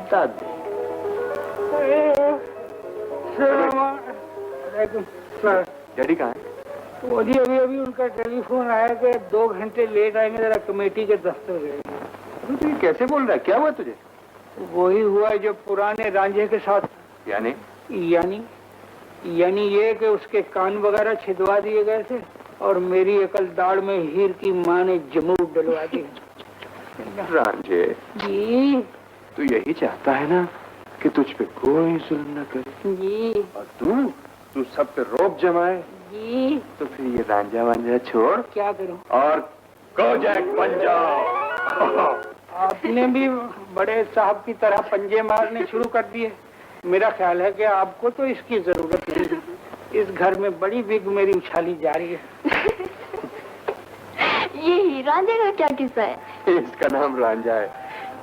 बता दे। डैडी कहाँ है? वो जी अभी उनका टेलीफोन आया कि 2 घंटे लेट आएंगे, जरा कमेटी के दफ्तर गए। तू कैसे बोल रहा है? क्या हुआ तुझे? वही हुआ जो पुराने रांझे के साथ। यानी ये कि उसके कान वगैरह छिदवा दिए गए थे और मेरी अकल दाढ़ में हीर की माँ ने जमूर डलवा दी। रांझे जी, तू यही चाहता है ना कि तुझ पे कोई जुल्म न करे जी, और तू सब पे रोब जमाए। जी, तो फिर ये रांझा वांझा छोड़ क्या करूं? और कोजैक बन जाओ। आपने भी बड़े साहब की तरह पंजे मारने शुरू कर दिए। मेरा ख्याल है कि आपको तो इसकी जरूरत नहीं। इस घर में बड़ी बिग मेरी उछाली जा रही है। ये रांझे का क्या किस्सा है? इसका नाम रांझा है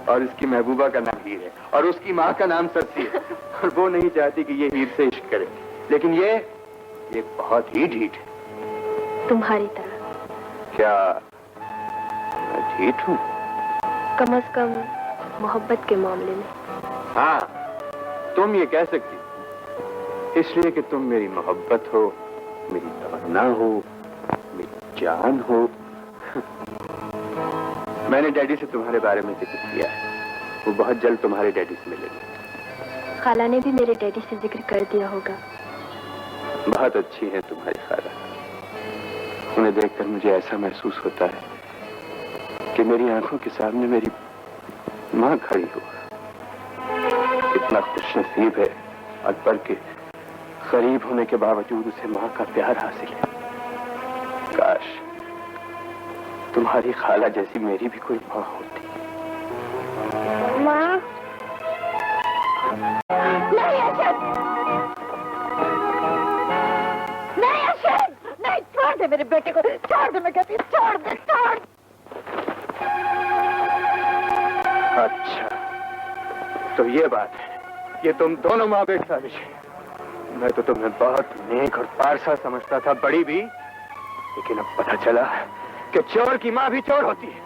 और इसकी महबूबा का नाम हीर है और उसकी माँ का नाम सस्सी है और वो नहीं चाहती कि ये हीर से इश्क करे, लेकिन ये बहुत ही ढीठ है। तुम्हारी तरह। क्या मैं ढीठ हूँ? कम से कम मोहब्बत के मामले में। हाँ, तुम ये कह सकती इसलिए कि तुम मेरी मोहब्बत हो, मेरी तमन्ना हो, मेरी जान हो। मैंने डैडी से तुम्हारे बारे में जिक्र किया है, वो बहुत जल्द तुम्हारे डैडी से मिलेंगे। खाला ने भी मेरे डैडी से जिक्र कर दिया होगा। बहुत अच्छी है तुम्हारी खाला। उन्हें देखकर मुझे ऐसा महसूस होता है कि मेरी आंखों के सामने मेरी माँ खड़ी हो। कितना खुशनसीब है अकबर के करीब होने के बावजूद उसे माँ का प्यार हासिल है। काश तुम्हारी खाला जैसी मेरी भी कोई माँ होती। माँ, नहीं अशद, नहीं अशद, नहीं, छोड़ दे मेरे बेटे को, छोड़ दे, मैं कहती हूँ, छोड़ दे, छोड़। अच्छा, तो ये बात है, ये तुम दोनों माँ बेटे साजिश है। मैं तो तुम्हें बहुत नेक और पारसा समझता था, बड़ी भी, लेकिन अब पता चला कि चोर की माँ भी चोर होती है।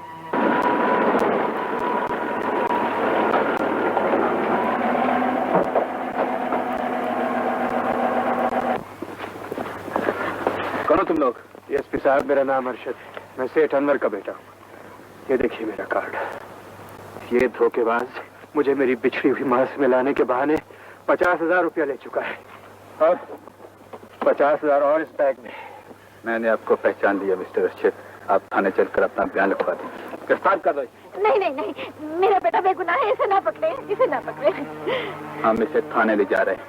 कौन हो तुम लोग? एसपी साहब, मेरा नाम अरशद है, मैं सेठ अनवर का बेटा हूँ। ये देखिए मेरा कार्ड। ये धोखेबाज मुझे मेरी बिछड़ी हुई माँ से मिलाने के बहाने 50,000 रुपया ले चुका है और 50,000 और इस बैग में। मैंने आपको पहचान लिया मिस्टर अरशद, आप थाने चलकर अपना बयान लिखवा दीजिए। गिरफ्तार कर दो। नहीं नहीं नहीं, मेरा बेटा बेगुनाह है, इसे ना पकड़े, इसे ना पकड़े। हम इसे थाने ले जा रहे हैं।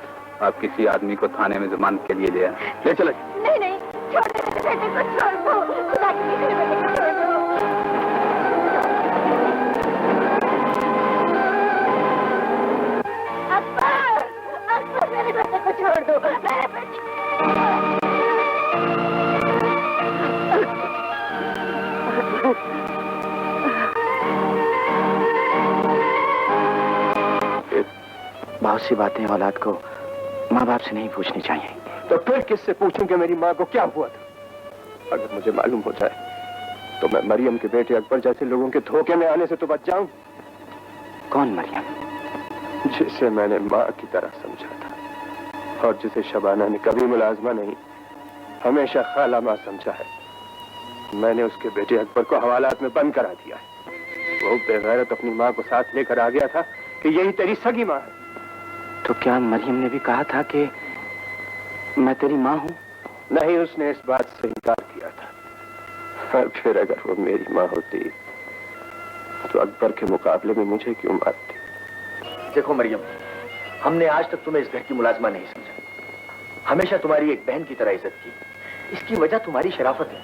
आप किसी आदमी को थाने में जमानत के लिए ले आए। ले चलो। नहीं नहीं, छोड़ दे मेरे बेटे को, छोड़ दो, खुदा के लिए मेरे बेटे को छोड़ दो। अकबर, अकबर, मेरे बेटे को छोड़ दो, मेरे बेटे। बहुत सी बातें औलाद को माँ बाप से नहीं पूछनी चाहिए। तो फिर किससे पूछूं कि मेरी माँ को क्या हुआ था? अगर मुझे मालूम हो जाए तो मैं मरियम के बेटे अकबर जैसे लोगों के धोखे में आने से तो बच जाऊं। कौन मरियम? जिसे मैंने माँ की तरह समझा था और जिसे शबाना ने कभी मुलाजमा नहीं, हमेशा खाला माँ समझा है। मैंने उसके बेटे अकबर को हवालात में बंद करा दिया है। वो बेगैरत अपनी माँ को साथ लेकर आ गया था कि यही तेरी सगी माँ है। तो क्या मरियम ने भी कहा था कि मैं तेरी माँ हूँ? नहीं, उसने इस बात से इनकार किया था। और फिर अगर वो मेरी माँ होती तो अकबर के मुकाबले में मुझे क्यों मारती? देखो मरियम, हमने आज तक तुम्हें इस घर की मुलाजमा नहीं समझा, हमेशा तुम्हारी एक बहन की तरह इज्जत की। इसकी वजह तुम्हारी शराफत है।